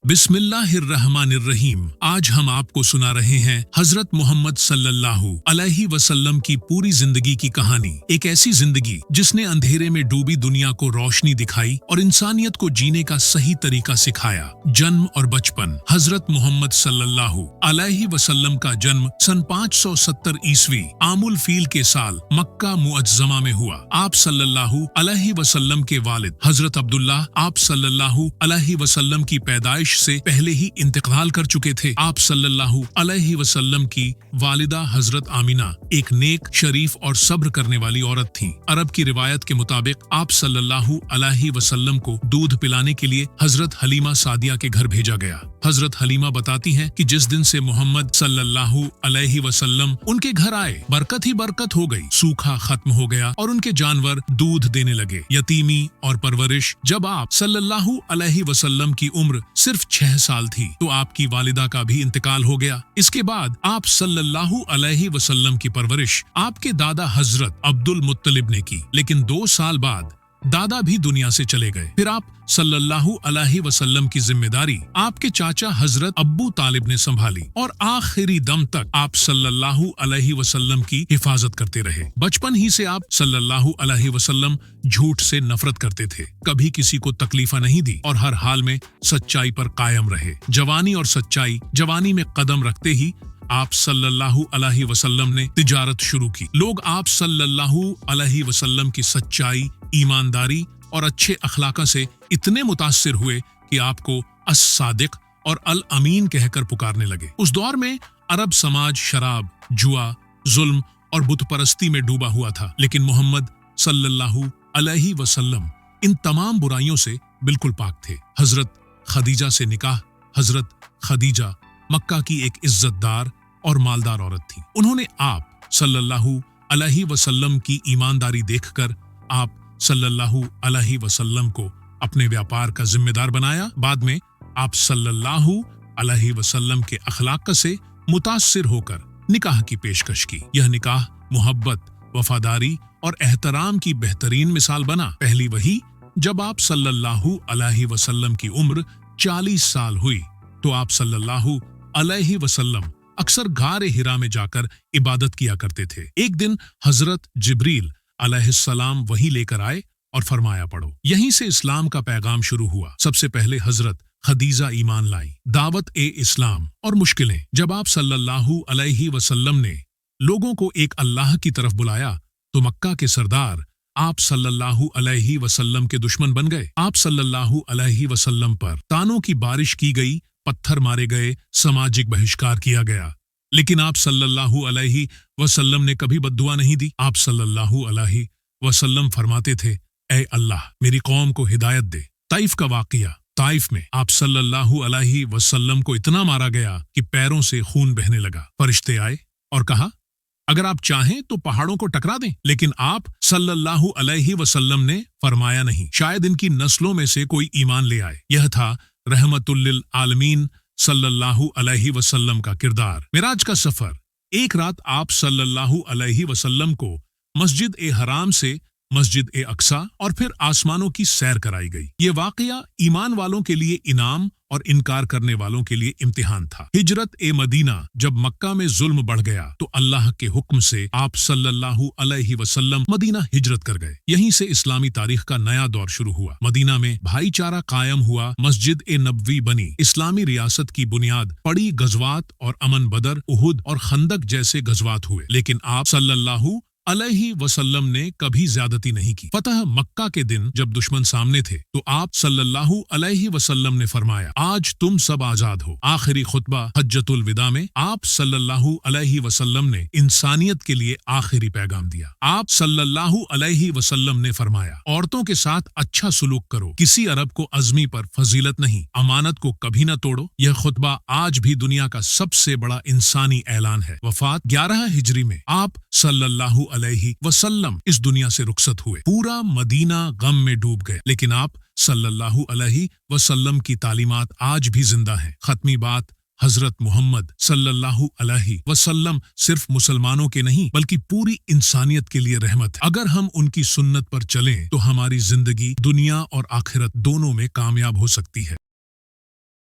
बिस्मिल्लाहिर्रहमानिर्रहीम। आज हम आपको सुना रहे हैं हजरत मोहम्मद सल्लल्लाहु अलैहि वसल्लम की पूरी जिंदगी की कहानी। एक ऐसी जिंदगी जिसने अंधेरे में डूबी दुनिया को रोशनी दिखाई और इंसानियत को जीने का सही तरीका सिखाया। जन्म और बचपन। हजरत मोहम्मद सल्लल्लाहु अलैहि वसल्लम का जन्म सन 570 ईस्वी आमुल फील के साल मक्का मुअज्जमा में हुआ। आप सल्लल्लाहु अलैहि वसल्लम के वालिद हजरत अब्दुल्लाह आप सल्लल्लाहु अलैहि वसल्लम की पैदाइश से पहले ही इंतकाल कर चुके थे। आप सल्लल्लाहु अलैहि वसल्लम की वालिदा हजरत आमिना एक नेक, शरीफ और सब्र करने वाली औरत थीं। अरब की रिवायत के मुताबिक आप सल्लल्लाहु अलैहि वसल्लम को दूध पिलाने के लिए हजरत हलीमा सादिया के घर भेजा गया। हजरत हलीमा बताती हैं कि जिस दिन से मोहम्मद सल्लल्लाहु अलैहि वसल्लम उनके घर आए, बरकत ही बरकत हो गई। सूखा खत्म हो गया और उनके जानवर दूध देने लगे। यतीमी और परवरिश। जब आप सल्लल्लाहु अलैहि वसल्लम की उम्र सिर्फ 6 साल थी तो आपकी वालिदा का भी इंतकाल हो गया। इसके बाद आप सल्लल्लाहु अलैहि वसल्लम की परवरिश आपके दादा हजरत अब्दुल मुत्तलिब ने की, लेकिन 2 साल बाद दादा भी दुनिया से चले गए। फिर आप सल्लल्लाहु अलैहि वसल्लम की जिम्मेदारी आपके चाचा हजरत अब्बू तालिब ने संभाली और आखिरी दम तक आप सल्लल्लाहु अलैहि वसल्लम की हिफाजत करते रहे। बचपन ही से आप सल्लल्लाहु अलैहि वसल्लम झूठ से नफरत करते थे, कभी किसी को तकलीफा नहीं दी और हर हाल में सच्चाई पर कायम रहे। जवानी और सच्चाई। जवानी में कदम रखते ही आप सल्लल्लाहु अलैहि वसल्लम ने तिजारत शुरू की। लोग आप सल्लल्लाहु अलैहि वसल्लम की सच्चाई, ईमानदारी और अच्छे अखलाका से इतने मुतासिर हुए कि आपको अस-सादिक और अल-अमीन कहकर पुकारने लगे। उस दौर में अरब समाज शराब, जुआ, जुल्म और बुत परस्ती में डूबा हुआ था, लेकिन मोहम्मद सल्लल्लाहु अलैहि वसल्लम इन तमाम बुराइयों से बिल्कुल पाक थे। हजरत खदीजा से निकाह। हजरत खदीजा मक्का की एक इज्जतदार और मालदार औरत थी। उन्होंने आप सल्लल्लाहु अलैहि वसल्लम की ईमानदारी देखकर आप सल्लल्लाहु अलैहि वसल्लम को अपने व्यापार का जिम्मेदार बनाया। बाद में आप सल्लल्लाहु अलैहि वसल्लम के अखलाक से मुतासिर होकर निकाह की पेशकश की। यह निकाह मोहब्बत, वफादारी और एहतराम की बेहतरीन मिसाल बना। पहली वही जब आप सल्लल्लाहु अलैहि वसल्लम की उम्र 40 साल हुई तो आप सल्लल्लाहु अलैहि वसल्लम अक्सर गारे हिरा में जाकर इबादत किया करते थे। एक दिन हजरत जिब्रील अलैहिस्सलाम वही लेकर आए और फरमाया, पढ़ो। यहीं से इस्लाम का पैगाम शुरू हुआ। सबसे पहले हजरत खदीजा ईमान लाई। दावत ए इस्लाम और मुश्किलें। जब आप सल्लल्लाहु अलैहि वसल्लम ने लोगों को एक अल्लाह की तरफ बुलाया तो मक्का के सरदार आप सल्लल्लाहु अलैहि वसल्लम के दुश्मन बन गए। आप सल्लल्लाहु अलैहि वसल्लम पर तानों की बारिश की गई, पत्थर मारे गए, सामाजिक बहिष्कार किया गया, लेकिन आप सल्लल्लाहु अलैहि वसल्लम ने कभी बद्दुआ नहीं दी। आप सल्लल्लाहु अलैहि वसल्लम फरमाते थे, ऐ अल्लाह मेरी कौम को हिदायत दे। ताइफ का वाकया। ताइफ में आप सल्लल्लाहु अलैहि वसल्लम को इतना मारा गया कि पैरों से खून बहने लगा। फरिश्ते आए और कहा, अगर आप चाहें तो पहाड़ों को टकरा दें, लेकिन आप सल्लल्लाहु अलैहि वसल्लम ने फरमाया नहीं। शायद इनकी नस्लों में से कोई ईमान ले आए। यह था रहमतुल लिल आलमीन सल्लल्लाहु अलैहि वसल्लम का किरदार। मिराज का सफर। एक रात आप सल्लल्लाहु अलैहि वसल्लम को मस्जिद ए हराम से मस्जिद ए अक्सा और फिर आसमानों की सैर कराई गई। ये वाकया ईमान वालों के लिए इनाम और इनकार करने वालों के लिए इम्तिहान था। हिजरत ए मदीना। जब मक्का में जुल्म बढ़ गया तो अल्लाह के हुक्म से आप सल्लल्लाहु अलैहि वसल्लम मदीना हिजरत कर गए। यहीं से इस्लामी तारीख का नया दौर शुरू हुआ। मदीना में भाईचारा कायम हुआ। मस्जिद ए नबवी बनी। इस्लामी रियासत की बुनियाद पड़ी। गजवात और अमन बदर, उहुद और खंदक जैसे गजवात हुए, लेकिन आप सल्लल्लाहु अलैहि वसल्लम ने कभी ज्यादती नहीं की। फतह मक्का के दिन जब दुश्मन सामने थे तो आप सल्लल्लाहु अलैहि वसल्लम ने फरमाया, आज तुम सब आजाद हो। आखिरी खुतबा हज्जतुल विदा में आप सल्लल्लाहु अलैहि वसल्लम ने इंसानियत के लिए आखिरी पैगाम दिया। आप सल्लल्लाहु अलैहि वसल्लम ने फरमाया, औरतों के साथ अच्छा सुलूक करो। किसी अरब को अज़मी पर फजीलत नहीं। अमानत को कभी न तोड़ो। यह खुतबा आज भी दुनिया का सबसे बड़ा इंसानी ऐलान है। वफात 11 हिजरी में आप सल्लल्लाहु अलैहि वसल्लम इस दुनिया से रुखसत हुए। पूरा मदीना गम में डूब गए, लेकिन आप सल्लल्लाहु अलैहि वसल्लम की तालीमात आज भी जिंदा हैं। खत्मी बात, हजरत मोहम्मद सल्लल्लाहु अलैहि वसल्लम सिर्फ मुसलमानों के नहीं बल्कि पूरी इंसानियत के लिए रहमत है। अगर हम उनकी सुन्नत पर चलें तो हमारी जिंदगी दुनिया और आखिरत दोनों में कामयाब हो सकती है।